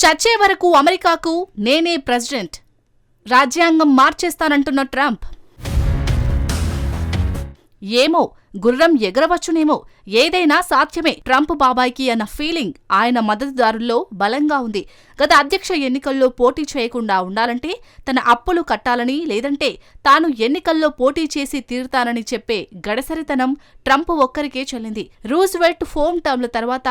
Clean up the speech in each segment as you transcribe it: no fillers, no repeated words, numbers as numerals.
చచ్చే వరకు అమెరికాకు నేనే ప్రెసిడెంట్, రాజ్యాంగం మార్చేస్తానంటున్న ట్రంప్. ఏమో, గుర్రం ఎగరవచ్చునేమో, ఏదైనా సాధ్యమే ట్రంప్ బాబాయ్కి అన్న ఫీలింగ్ ఆయన మద్దతుదారుల్లో బలంగా ఉంది. గత అధ్యక్ష ఎన్నికల్లో పోటీ చేయకుండా ఉండాలంటే తన అప్పులు కట్టాలని, లేదంటే తాను ఎన్నికల్లో పోటీ చేసి తీరుతానని చెప్పే గడసరితనం ట్రంప్ ఒక్కరికే చెల్లింది. రూజ్వెల్ట్ ఫోమ్ టర్మ్ల తర్వాత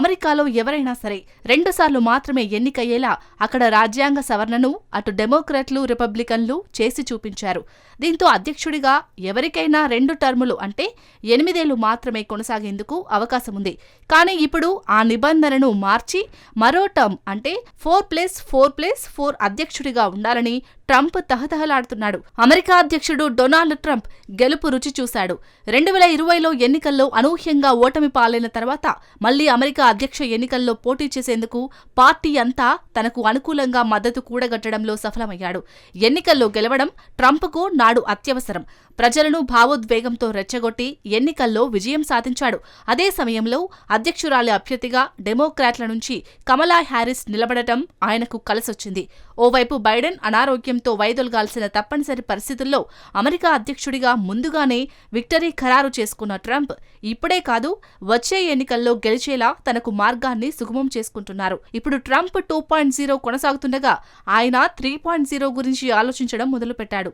అమెరికాలో ఎవరైనా సరే 2 సార్లు మాత్రమే ఎన్నికయ్యేలా అక్కడ రాజ్యాంగ సవరణను అటు డెమోక్రాట్లు, రిపబ్లికన్లు చేసి చూపించారు. దీంతో అధ్యక్షుడిగా ఎవరికైనా 2 టర్ములు అంటే 8 ఏళ్లు మాత్రమే కొనసాగేందుకు అవకాశముంది. కానీ ఇప్పుడు ఆ నిబంధనను మార్చి మరో టర్మ్ అంటే 4+4+4 అధ్యక్షుడిగా ఉండాలని ట్రంప్ తహతహలాడుతున్నాడు. అమెరికా అధ్యక్షుడు డొనాల్డ్ ట్రంప్ గెలుపు రుచి చూశాడు. 2020లో ఎన్నికల్లో అనూహ్యంగా ఓటమి పాలైన తర్వాత మళ్లీ అమెరికా అధ్యక్ష ఎన్నికల్లో పోటీ చేసేందుకు పార్టీ అంతా తనకు అనుకూలంగా మద్దతు కూడగట్టడంలో సఫలమయ్యాడు. ఎన్నికల్లో గెలవడం ట్రంప్కు నాడు అత్యవసరం. ప్రజలను భావోద్వేగంతో రెచ్చగొట్టి ఎన్నికల్లో విజయం సాధించాడు. అదే సమయంలో అధ్యక్షురాలి అభ్యర్థిగా డెమోక్రాట్ల నుంచి కమలా హ్యారిస్ నిలబడటం ఆయనకు కలిసొచ్చింది. ఓవైపు బైడెన్ అనారోగ్యంతో వైదొలగాల్సిన తప్పనిసరి పరిస్థితుల్లో అమెరికా అధ్యక్షుడిగా ముందుగానే విక్టరీ ఖరారు చేసుకున్న ట్రంప్ ఇప్పుడే కాదు, వచ్చే ఎన్నికల్లో గెలిచేలా తనకు మార్గాన్ని సుగమం చేసుకుంటున్నారు. ఇప్పుడు ట్రంప్ 2.0 కొనసాగుతుండగా ఆయన 3.0 గురించి ఆలోచించడం మొదలుపెట్టాడు.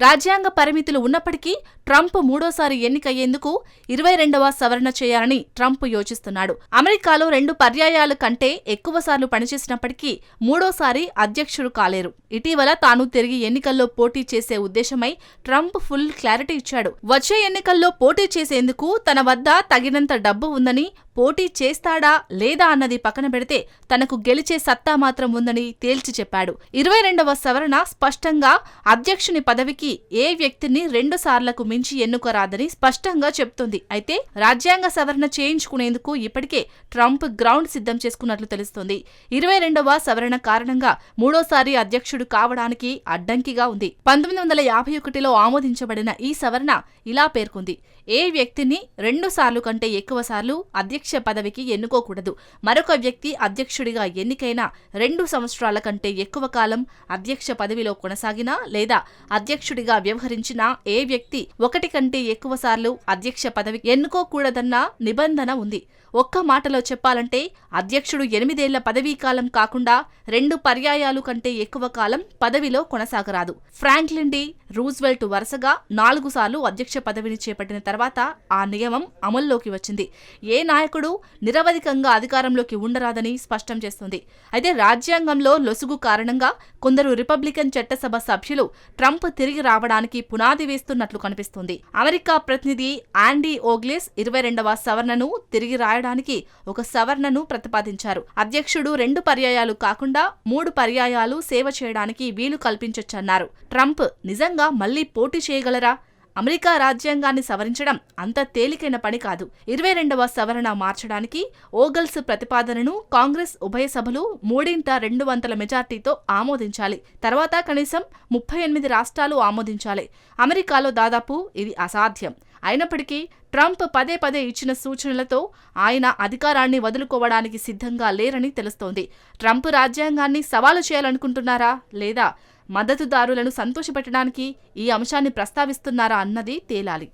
రాజ్యాంగ పరిమితులు ఉన్నప్పటికీ ట్రంప్ మూడోసారి ఎన్నికయ్యేందుకు 22వ సవరణ చేయాలని ట్రంప్ యోచిస్తున్నాడు. అమెరికాలో 2 పర్యాయాల కంటే ఎక్కువసార్లు పనిచేసినప్పటికీ మూడోసారి అధ్యక్షుడు కాలేరు. ఇటీవల తాను తిరిగి ఎన్నికల్లో పోటీ చేసే ఉద్దేశమై ట్రంప్ ఫుల్ క్లారిటీ ఇచ్చాడు. వచ్చే ఎన్నికల్లో పోటీ చేసేందుకు తన వద్ద తగినంత డబ్బు ఉందని, పోటీ చేస్తాడా లేదా అన్నది పక్కన పెడితే తనకు గెలిచే సత్తా మాత్రం ఉందని తేల్చి చెప్పాడు. 22వ సవరణ స్పష్టంగా అధ్యక్షుని పదవికి ఏ వ్యక్తిని 2 సార్లకు మించి ఎన్నుకోరాదని స్పష్టంగా చెప్తోంది. అయితే రాజ్యాంగ సవరణ చేయించుకునేందుకు ఇప్పటికే ట్రంప్ గ్రౌండ్ సిద్ధం చేసుకున్నట్లు తెలుస్తోంది. 22వ సవరణ కారణంగా మూడోసారి అధ్యక్షుడు కావడానికి అడ్డంకిగా ఉంది. 1951లో ఆమోదించబడిన ఈ సవరణ ఇలా పేర్కొంది: ఏ వ్యక్తిని 2 సార్లు కంటే ఎక్కువ సార్లు అధ్యక్ష పదవికి ఎన్నుకోకూడదు. మరొక వ్యక్తి అధ్యక్షుడిగా ఎన్నికైన 2 సంవత్సరాల కంటే ఎక్కువ కాలం అధ్యక్ష పదవిలో కొనసాగినా లేదా అధ్యక్షుడిగా వ్యవహరించినా ఏ వ్యక్తి 1 కంటే ఎక్కువ సార్లు అధ్యక్ష పదవి ఎన్నుకోకూడదన్న నిబంధన ఉంది. ఒక్క మాటలో చెప్పాలంటే అధ్యక్షుడు 8 ఏళ్ల పదవీకాలం కాకుండా 2 పర్యాయాలు కంటే ఎక్కువ కాలం పదవిలో కొనసాగరాదు. ఫ్రాంక్లిన్ డి రూజ్వెల్ట్ వరుసగా 4 సార్లు అధ్యక్ష పదవిని చేపట్టిన తర్వాత ఆ నియమం అమల్లోకి వచ్చింది. ఏ నాయకుడు నిరవధికంగా అధికారంలోకి ఉండరాదని స్పష్టం చేస్తుంది. అయితే రాజ్యాంగంలో లొసుగు కారణంగా కొందరు రిపబ్లికన్ చట్టసభ సభ్యులు ట్రంప్ తిరిగి రావడానికి పునాది వేస్తున్నట్లు కనిపిస్తుంది. అమెరికా ప్రతినిధి ఆండీ ఓగ్లెస్ 22వ సవరణను తిరిగి రాయడానికి ఒక సవరణను ప్రతిపాదించారు. అధ్యక్షుడు 2 పర్యాయాలు కాకుండా 3 పర్యాయాలు సేవ చేయడానికి వీలు కల్పించొచ్చన్నారు. ట్రంప్ నిజంగా మళ్లీ పోటీ చేయగలరా? అమెరికా రాజ్యాంగాన్ని సవరించడం అంత తేలికైన పని కాదు. 22వ సవరణ మార్చడానికి ఓగల్స్ ప్రతిపాదనను కాంగ్రెస్ ఉభయ సభలు 3/2 మెజార్టీతో ఆమోదించాలి. తర్వాత కనీసం 38 రాష్ట్రాలు ఆమోదించాలి. అమెరికాలో దాదాపు ఇది అసాధ్యం. అయినప్పటికీ ట్రంప్ పదే పదే ఇచ్చిన సూచనలతో ఆయన అధికారాన్ని వదులుకోవడానికి సిద్ధంగా లేరని తెలుస్తోంది. ట్రంప్ రాజ్యాంగాన్ని సవాలు చేయాలనుకుంటున్నారా లేదా మద్దతుదారులను సంతోషపెట్టడానికి ఈ అంశాన్ని ప్రస్తావిస్తున్నారా అన్నది తేలాలి.